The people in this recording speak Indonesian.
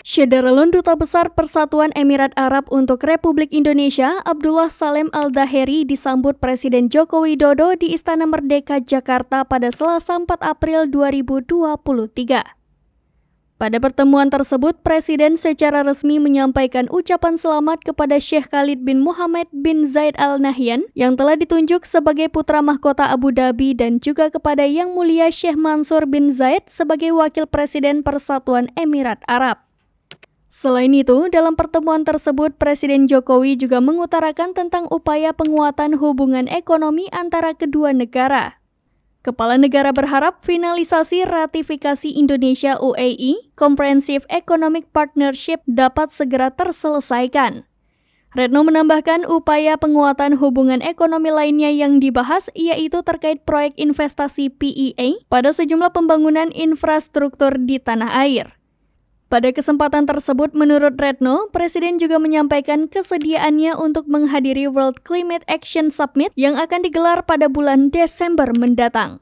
Syederalun Duta Besar Persatuan Emirat Arab untuk Republik Indonesia, Abdullah Salem Al-Daheri disambut Presiden Joko Widodo di Istana Merdeka, Jakarta pada Selasa 4 April 2023. Pada pertemuan tersebut, Presiden secara resmi menyampaikan ucapan selamat kepada Syekh Khalid bin Muhammad bin Zayed Al Nahyan yang telah ditunjuk sebagai putra mahkota Abu Dhabi dan juga kepada Yang Mulia Syekh Mansur bin Zayed sebagai Wakil Presiden Persatuan Emirat Arab. Selain itu, dalam pertemuan tersebut, Presiden Jokowi juga mengutarakan tentang upaya penguatan hubungan ekonomi antara kedua negara. Kepala negara berharap finalisasi ratifikasi Indonesia UAE Comprehensive Economic Partnership dapat segera terselesaikan. Retno menambahkan upaya penguatan hubungan ekonomi lainnya yang dibahas yaitu terkait proyek investasi PEA pada sejumlah pembangunan infrastruktur di tanah air. Pada kesempatan tersebut, menurut Retno, Presiden juga menyampaikan kesediaannya untuk menghadiri World Climate Action Summit yang akan digelar pada bulan Desember mendatang.